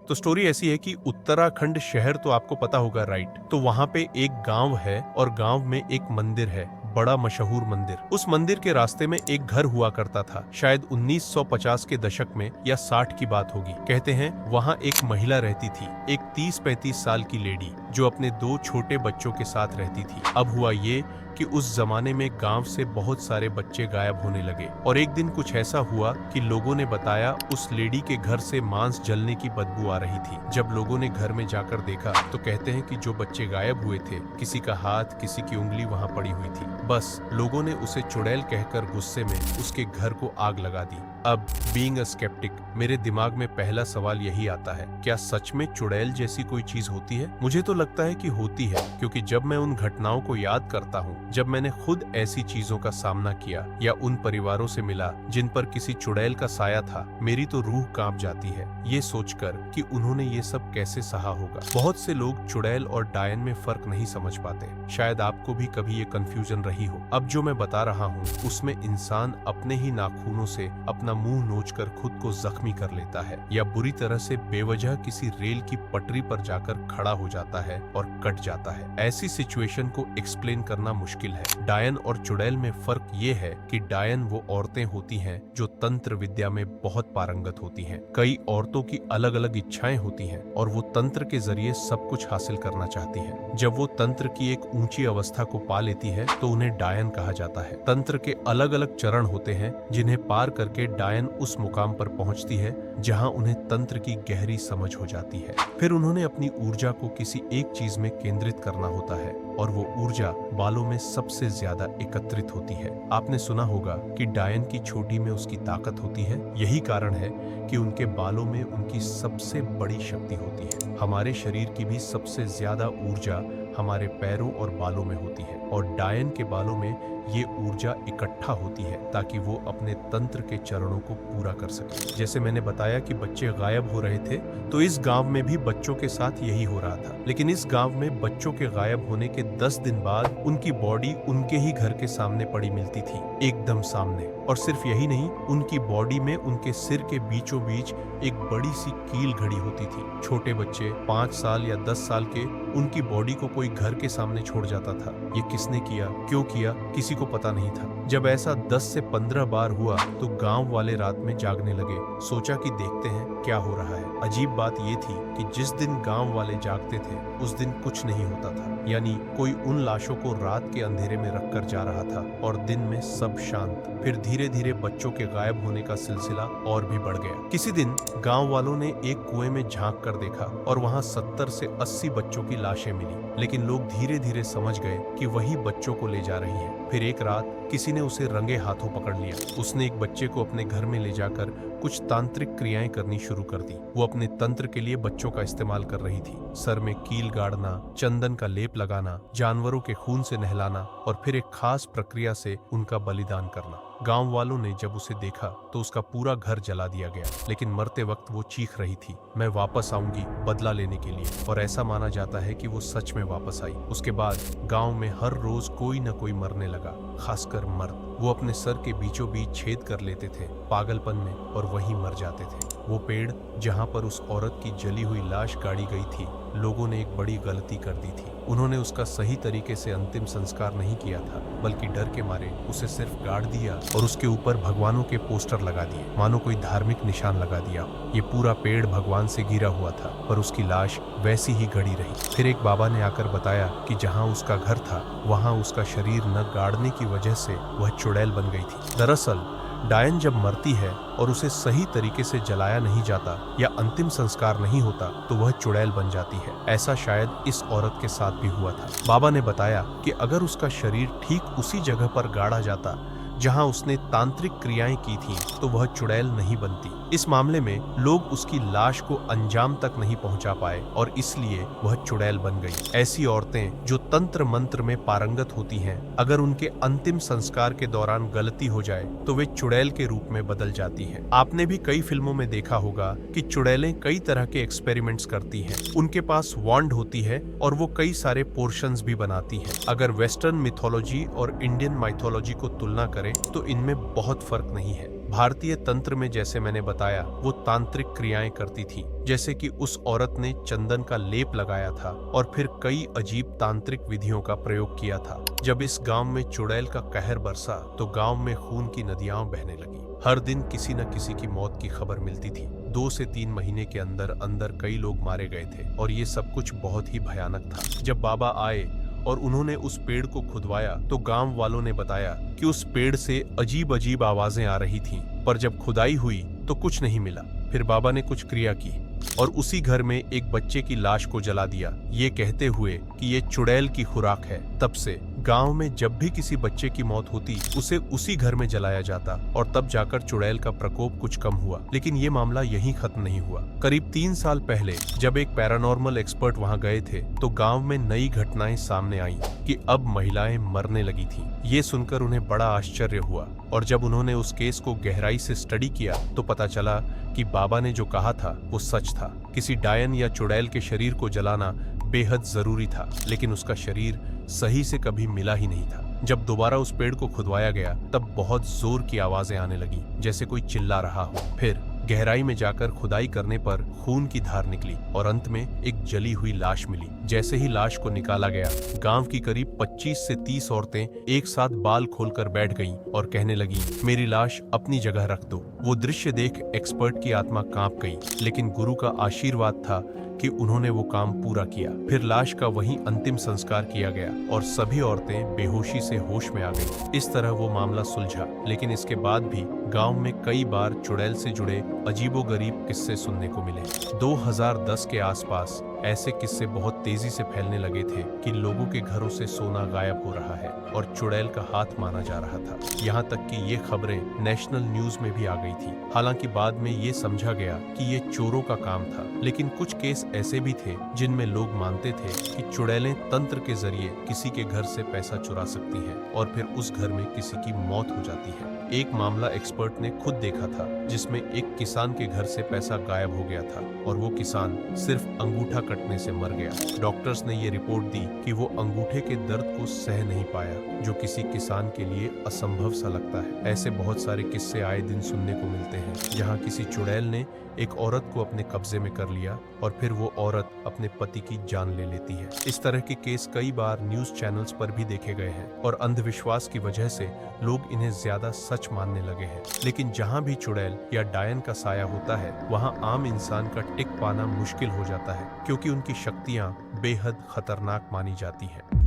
तो स्टोरी ऐसी है कि उत्तराखंड शहर तो आपको पता होगा, राइट? तो वहां पे एक गांव है और गांव में एक मंदिर है, बड़ा मशहूर मंदिर। उस मंदिर के रास्ते में एक घर हुआ करता था। शायद 1950 के दशक में या 60 की बात होगी। कहते हैं वहां एक महिला रहती थी, एक 30-35 साल की लेडी, जो अपने 2 छोटे बच्चों के साथ रहती थी। अब हुआ ये कि उस जमाने में गांव से बहुत सारे बच्चे गायब होने लगे और एक दिन कुछ ऐसा हुआ कि लोगों ने बताया उस लेडी के घर से मांस जलने की बदबू आ रही थी। जब लोगों ने घर में जाकर देखा तो कहते हैं कि जो बच्चे गायब हुए थे, किसी का हाथ, किसी की उंगली वहां पड़ी हुई थी। बस लोगों ने उसे चुड़ैल कहकर गुस्से में उसके घर को आग लगा दी। अब बीइंग अ स्केप्टिक, मेरे दिमाग में पहला सवाल यही आता है, क्या सच में चुड़ैल जैसी कोई चीज होती है? मुझे तो लगता है कि होती है, क्योंकि जब मैं उन घटनाओं को याद करता हूँ जब मैंने खुद ऐसी चीजों का सामना किया या उन परिवारों से मिला जिन पर किसी चुड़ैल का साया था, मेरी तो रूह कांप जाती है ये सोचकर कि उन्होंने ये सब कैसे सहा होगा। बहुत से लोग चुड़ैल और डायन में फर्क नहीं समझ पाते। शायद आपको भी कभी ये कंफ्यूजन रही हो। अब जो मैं बता रहा हूँ उसमें इंसान अपने ही नाखूनों से अपना मुंह नोचकर खुद को जख्मी कर लेता है या बुरी तरह से बेवजह किसी रेल की पटरी पर जाकर खड़ा हो जाता है और कट जाता है। ऐसी सिचुएशन को एक्सप्लेन करना मुश्किल है। डायन और चुड़ैल में फर्क ये है कि डायन वो औरतें होती हैं जो तंत्र विद्या में बहुत पारंगत होती हैं। कई औरतों की अलग अलग इच्छाएं होती हैं और वो तंत्र के जरिए सब कुछ हासिल करना चाहती हैं। जब वो तंत्र की एक ऊंची अवस्था को पा लेती है तो उन्हें डायन कहा जाता है। तंत्र के अलग अलग चरण होते हैं जिन्हें पार करके डायन उस मुकाम पर पहुंचती है जहां उन्हें तंत्र की गहरी समझ हो जाती है। फिर उन्होंने अपनी ऊर्जा को किसी एक चीज में केंद्रित करना होता है और वो ऊर्जा बालों में सबसे ज्यादा एकत्रित होती है। आपने सुना होगा कि डायन की चोटी में उसकी ताकत होती है। यही कारण है कि उनके बालों में उनकी सबसे बड़ी शक्ति होती है। हमारे शरीर की भी सबसे ज्यादा ऊर्जा हमारे पैरों और बालों में होती है और डायन के बालों में ये ऊर्जा इकट्ठा होती है ताकि वो अपने तंत्र के चरणों को पूरा कर सके। जैसे मैंने बताया कि बच्चे गायब हो रहे थे, तो इस गांव में भी बच्चों के साथ यही हो रहा था। लेकिन इस गांव में बच्चों के गायब होने के 10 दिन बाद उनकी बॉडी उनके ही घर के सामने पड़ी मिलती थी, एकदम सामने। और सिर्फ यही नहीं, उनकी बॉडी में उनके सिर के बीचों बीच एक बड़ी सी कील घड़ी होती थी। छोटे बच्चे 5 साल या 10 साल के, उनकी बॉडी को कोई घर के सामने छोड़ जाता था। ये किसने किया, क्यों किया, किसी को पता नहीं था। जब ऐसा 10 से 15 बार हुआ तो गांव वाले रात में जागने लगे। सोचा कि देखते हैं क्या हो रहा है। अजीब बात ये थी कि जिस दिन गांव वाले जागते थे उस दिन कुछ नहीं होता था, यानी कोई उन लाशों को रात के अंधेरे में रखकर जा रहा था और दिन में सब शांत। फिर धीरे धीरे बच्चों के गायब होने का सिलसिला और भी बढ़ गया। किसी दिन गांव वालों ने एक कुएं में झांक कर देखा और वहां 70 से 80 बच्चों की लाशें मिली, लेकिन लोग धीरे धीरे समझ गए कि वही बच्चों को ले जा रही हैं। फिर एक रात किसी ने उसे रंगे हाथों पकड़ लिया। उसने एक बच्चे को अपने घर में ले जाकर कुछ तांत्रिक क्रियाएं करनी शुरू कर दी। वो अपने तंत्र के लिए बच्चों का इस्तेमाल कर रही थी। सर में कील गाड़ना, चंदन का लेप लगाना, जानवरों के खून से नहलाना और फिर एक खास प्रक्रिया से उनका बलिदान करना। गांव वालों ने जब उसे देखा तो उसका पूरा घर जला दिया गया, लेकिन मरते वक्त वो चीख रही थी, मैं वापस आऊंगी बदला लेने के लिए। और ऐसा माना जाता है कि वो सच में वापस आई। उसके बाद गांव में हर रोज कोई न कोई मरने लगा, खासकर मर्द। वो अपने सर के बीचों बीच छेद कर लेते थे पागलपन में और वहीं मर जाते थे। वो पेड़ जहां पर उस औरत की जली हुई लाश गाड़ी गई थी, लोगों ने एक बड़ी गलती कर दी थी। उन्होंने उसका सही तरीके से अंतिम संस्कार नहीं किया था, बल्कि डर के मारे उसे सिर्फ गाड़ दिया और उसके ऊपर भगवानों के पोस्टर लगा दिए, मानो कोई धार्मिक निशान लगा दिया। ये पूरा पेड़ भगवान से घिरा हुआ था, पर उसकी लाश वैसी ही गड़ी रही। फिर एक बाबा ने आकर बताया कि जहाँ उसका घर था वहाँ उसका शरीर न गाड़ने की वजह से वह चुड़ैल बन गई थी। दरअसल डायन जब मरती है और उसे सही तरीके से जलाया नहीं जाता या अंतिम संस्कार नहीं होता तो वह चुड़ैल बन जाती है। ऐसा शायद इस औरत के साथ भी हुआ था। बाबा ने बताया कि अगर उसका शरीर ठीक उसी जगह पर गाड़ा जाता जहां उसने तांत्रिक क्रियाएं की थीं, तो वह चुड़ैल नहीं बनती। इस मामले में लोग उसकी लाश को अंजाम तक नहीं पहुंचा पाए और इसलिए वह चुड़ैल बन गई। ऐसी औरतें जो तंत्र मंत्र में पारंगत होती हैं, अगर उनके अंतिम संस्कार के दौरान गलती हो जाए तो वे चुड़ैल के रूप में बदल जाती हैं। आपने भी कई फिल्मों में देखा होगा कि चुड़ैलें कई तरह के एक्सपेरिमेंट्स करती हैं। उनके पास वॉन्ड होती है और वो कई सारे पोर्शंस भी बनाती हैं। अगर वेस्टर्न मिथोलॉजी और इंडियन माइथोलॉजी को तुलना करें तो इनमें बहुत फर्क नहीं है। भारतीय तंत्र में जैसे मैंने बताया, वो तांत्रिक क्रियाएं करती थी, जैसे कि उस औरत ने चंदन का लेप लगाया था और फिर कई अजीब तांत्रिक विधियों का प्रयोग किया था। जब इस गांव में चुड़ैल का कहर बरसा तो गांव में खून की नदियां बहने लगी। हर दिन किसी न किसी की मौत की खबर मिलती थी। 2 से 3 महीने के अंदर अंदर कई लोग मारे गए थे और ये सब कुछ बहुत ही भयानक था। जब बाबा आए और उन्होंने उस पेड़ को खुदवाया तो गांव वालों ने बताया कि उस पेड़ से अजीब अजीब आवाजें आ रही थीं, पर जब खुदाई हुई तो कुछ नहीं मिला। फिर बाबा ने कुछ क्रिया की और उसी घर में एक बच्चे की लाश को जला दिया, ये कहते हुए कि ये चुड़ैल की खुराक है। तब से गांव में जब भी किसी बच्चे की मौत होती, उसे उसी घर में जलाया जाता और तब जाकर चुड़ैल का प्रकोप कुछ कम हुआ। लेकिन ये मामला यहीं खत्म नहीं हुआ। करीब 3 साल पहले जब एक पैरानॉर्मल एक्सपर्ट वहां गए थे तो गांव में नई घटनाएं सामने आई कि अब महिलाएं मरने लगी थीं। ये सुनकर उन्हें बड़ा आश्चर्य हुआ और जब उन्होंने उस केस को गहराई से स्टडी किया तो पता चला कि बाबा ने जो कहा था वो सच था। किसी डायन या चुड़ैल के शरीर को जलाना बेहद जरूरी था, लेकिन उसका शरीर सही से कभी मिला ही नहीं था। जब दोबारा उस पेड़ को खुदवाया गया तब बहुत जोर की आवाजें आने लगी, जैसे कोई चिल्ला रहा हो। फिर गहराई में जाकर खुदाई करने पर खून की धार निकली और अंत में एक जली हुई लाश मिली। जैसे ही लाश को निकाला गया, गांव की करीब 25 से 30 औरतें एक साथ बाल खोलकर बैठ गईं और कहने लगी, मेरी लाश अपनी जगह रख दो। वो दृश्य देख एक्सपर्ट की आत्मा कांप गई, लेकिन गुरु का आशीर्वाद था कि उन्होंने वो काम पूरा किया। फिर लाश का वहीं अंतिम संस्कार किया गया और सभी औरतें बेहोशी से होश में आ गईं। इस तरह वो मामला सुलझा, लेकिन इसके बाद भी गांव में कई बार चुड़ैल से जुड़े अजीबोगरीब किस्से सुनने को मिले। 2010 के आसपास ऐसे किस्से बहुत तेजी से फैलने लगे थे कि लोगों के घरों से सोना गायब हो रहा है और चुड़ैल का हाथ माना जा रहा था। यहाँ तक कि ये खबरें नेशनल न्यूज में भी आ गई थी। हालांकि बाद में ये समझा गया कि ये चोरों का काम था, लेकिन कुछ केस ऐसे भी थे जिनमें लोग मानते थे कि चुड़ैलें तंत्र के जरिए किसी के घर से पैसा चुरा सकती हैं और फिर उस घर में किसी की मौत हो जाती है। एक मामला एक्सपर्ट ने खुद देखा था, जिसमें एक किसान के घर से पैसा गायब हो गया था और वो किसान सिर्फ अंगूठा कटने से मर गया। डॉक्टर्स ने ये रिपोर्ट दी कि वो अंगूठे के दर्द को सह नहीं पाया, जो किसी किसान के लिए असंभव सा लगता है। ऐसे बहुत सारे किस्से आए दिन सुनने को मिलते हैं, जहाँ किसी चुड़ैल ने एक औरत को अपने कब्जे में कर लिया और फिर वो औरत अपने पति की जान ले लेती है। इस तरह के केस कई बार न्यूज चैनल्स पर भी देखे गए हैं और अंधविश्वास की वजह से लोग इन्हें ज्यादा सच मानने लगे हैं। लेकिन जहाँ भी चुड़ैल या डायन का साया होता है, वहाँ आम इंसान का टिक पाना मुश्किल हो जाता है, क्योंकि उनकी शक्तियाँ बेहद खतरनाक मानी जाती हैं।